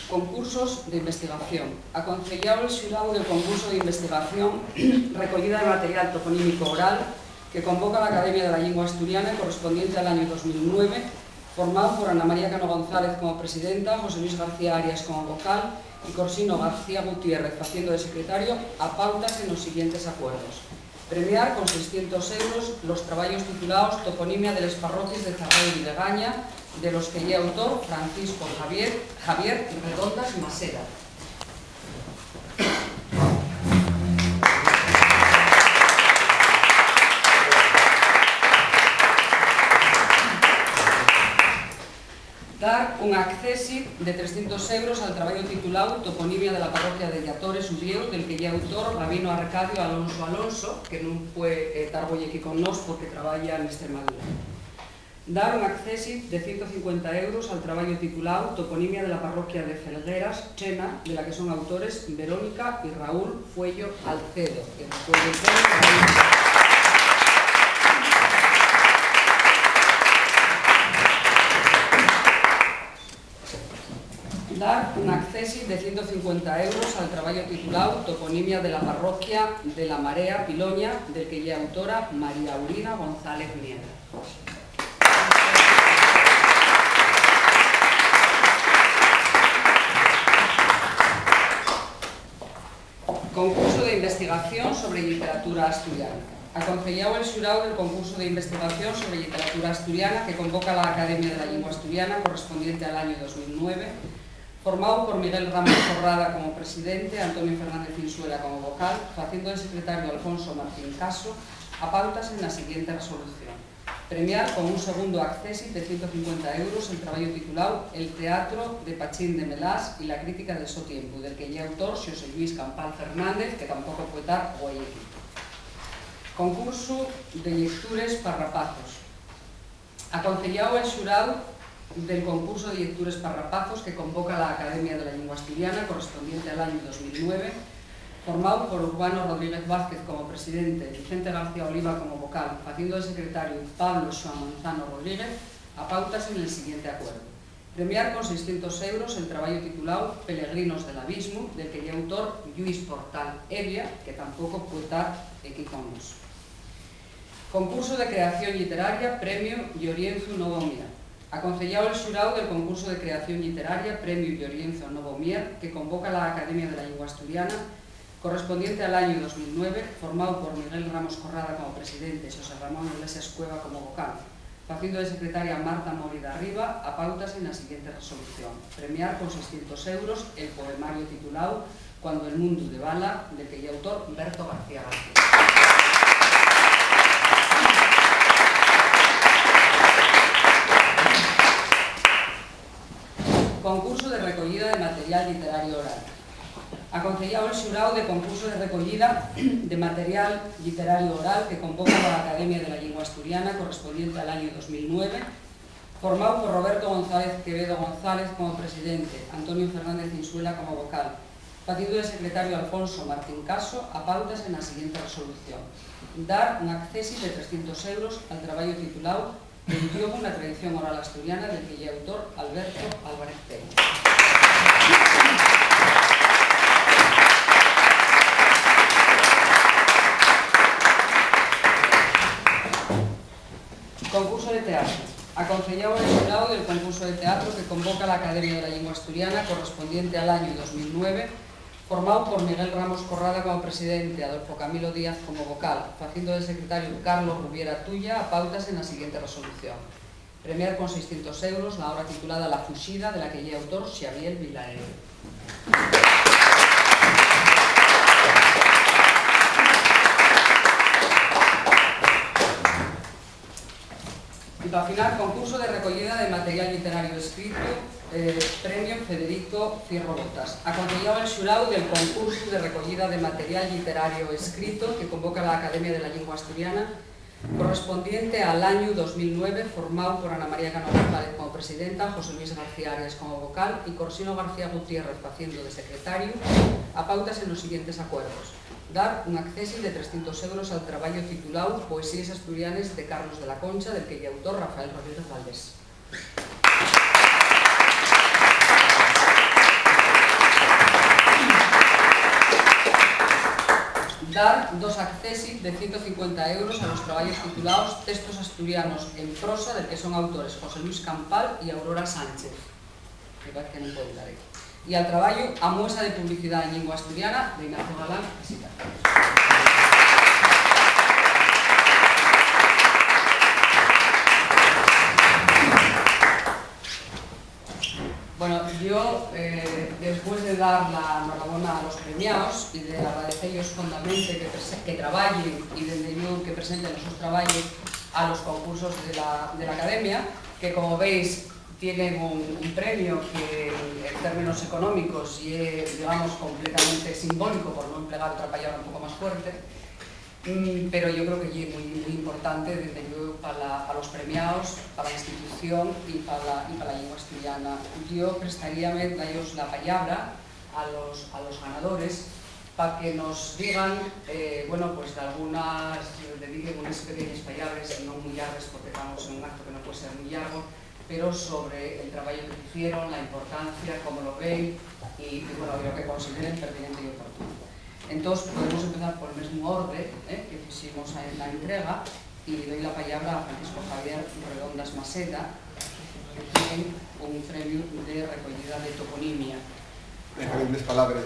Concursos de investigación. Aconsellado el xurado del concurso de investigación recollida de material toponímico oral que convoca la Academia de la Lengua Asturiana correspondiente al año 2009, formado por Ana María Cano González como presidenta, José Luis García Arias como vocal y Corsino García Gutiérrez haciendo de secretario, a pautas en los siguientes acuerdos. Premiar con 600 euros los trabajos titulados Toponimia de las parroquias de Zarreu y Legaña, de los que ya autor Francisco Javier Redondas Masera. Dar un accesi de 300 euros al trabajo titulado Toponimia de la parroquia de Llatores Ubieu, del que ya autor Rabino Arcadio Alonso, que no puede estar hoy aquí con nos porque trabaja en Extremadura. Dar un accesi de 150 euros al trabajo titulado Toponimia de la parroquia de Felgueras, Chena, de la que son autores Verónica y Raúl Fuello Alcedo. Dar un accesi de 150 euros al trabajo titulado Toponimia de la parroquia de La Marea, Piloña, del que ya autora María Aurina González Niebla. Concurso de investigación sobre literatura asturiana. Aconsellado el xurado del concurso de investigación sobre literatura asturiana que convoca la Academia de la Lengua Asturiana correspondiente al año 2009, formado por Miguel Ramos Corrada como presidente, Antonio Fernández Insuela como vocal, haciendo de secretario Alfonso Martín Caso, a pautas en la siguiente resolución. Premiar con un segundo accesi de 150 euros el trabajo titulado El teatro de Pachín de Melás y la crítica de so tiempo, del que ya autor José Luis Campal Fernández, que tampoco puede estar hoy aquí. Concurso de lectures parrapazos. Aconsellado el xurado del concurso de lectures parrapazos que convoca la Academia de la Lengua Asturiana correspondiente al año 2009, formado por Urbano Rodríguez Vázquez como presidente, Vicente García Oliva como vocal, haciendo de secretario Pablo Joan Manzano Rodríguez, a pautas en el siguiente acuerdo. Premiar con 600 euros el trabajo titulado Peregrinos del Abismo, del que ya autor Lluís Portal Evia, que tampoco puede estar aquí con nos. Concurso de creación literaria, premio Llorienzo Novo Mier. Aconsellado el xurado del concurso de creación literaria, premio Llorienzo Novo Mier, que convoca la Academia de la Lengua Asturiana, correspondiente al año 2009, formado por Miguel Ramos Corrada como presidente, José Ramón Iglesias Cueva como vocal, haciendo de secretaria Marta Mórida Arriba, a pautas en la siguiente resolución. Premiar con 600 euros el poemario titulado Cuando el mundo de bala, del que ya autor Berto García García. Concurso de recollida de material literario oral. Aconsellado el xurado de concurso de recollida de material literario oral que convoca la Academia de la Lengua Asturiana correspondiente al año 2009, formado por Roberto González Quevedo González como presidente, Antonio Fernández Insuela como vocal, haciendo de secretario Alfonso Martín Caso, a pautas en la siguiente resolución. Dar un accesi de 300 euros al trabajo titulado El idioma, una tradición oral asturiana, del que ya autor Alberto Álvarez Peña. Concurso de teatro. Aconsellado el xurado del concurso de teatro que convoca la Academia de la Lengua Asturiana correspondiente al año 2009, formado por Miguel Ramos Corrada como presidente, Adolfo Camilo Díaz como vocal, haciendo de secretario Carlos Rubiera Tuya, a pautas en la siguiente resolución. Premiar con 600 euros la obra titulada La Fuxida, de la que ya autor Xavier Vilaero. Y para final, concurso de recogida de material literario escrito, premio Federico Fierro Botas. Aconsellado el xurado del concurso de recogida de material literario escrito que convoca la Academia de la Lengua Asturiana correspondiente al año 2009, formado por Ana María Cano González como presidenta, José Luis García Arias como vocal y Corsino García Gutiérrez haciendo de secretario, a pautas en los siguientes acuerdos. Dar un accesi de 300 euros al trabajo titulado Poesías asturianes de Carlos de la Concha, del que ya autor Rafael Rodríguez Valdés. dar 2 accésit de 150 euros a los traballos titulados Textos asturianos en prosa, del que son autores José Luis Campal y Aurora Sánchez, que parece que non poden dar aquí. E al traballo A muesa de publicidade en lingua asturiana de Ignacio Galán Visita. Bueno, yo, después de dar la enhorabuena a los premiados y de agradecerles fondamente que traballen y desde yo que presenten los sus trabajos a los concursos de la Academia, que como veis tienen un premio que en términos económicos y es, digamos, completamente simbólico, por no emplear otra palabra un poco más fuerte, pero yo creo que es muy importante desde luego para los premiados, para la institución y para la lengua asturiana. Yo prestaríame daros la palabra a los ganadores para que nos digan, bueno, pues de algunas, dediquen unas pequeñas palabras, no muy largas porque estamos en un acto que no puede ser muy largo, pero sobre el trabajo que hicieron, la importancia, cómo lo ven y bueno, lo que consideren pertinente y oportuno. Entonces, podemos empezar por el mismo orden que hicimos en la entrega y le doy la palabra a Francisco Javier Redondas Maseda, que tiene un premio de recogida de toponimia. En grandes palabras.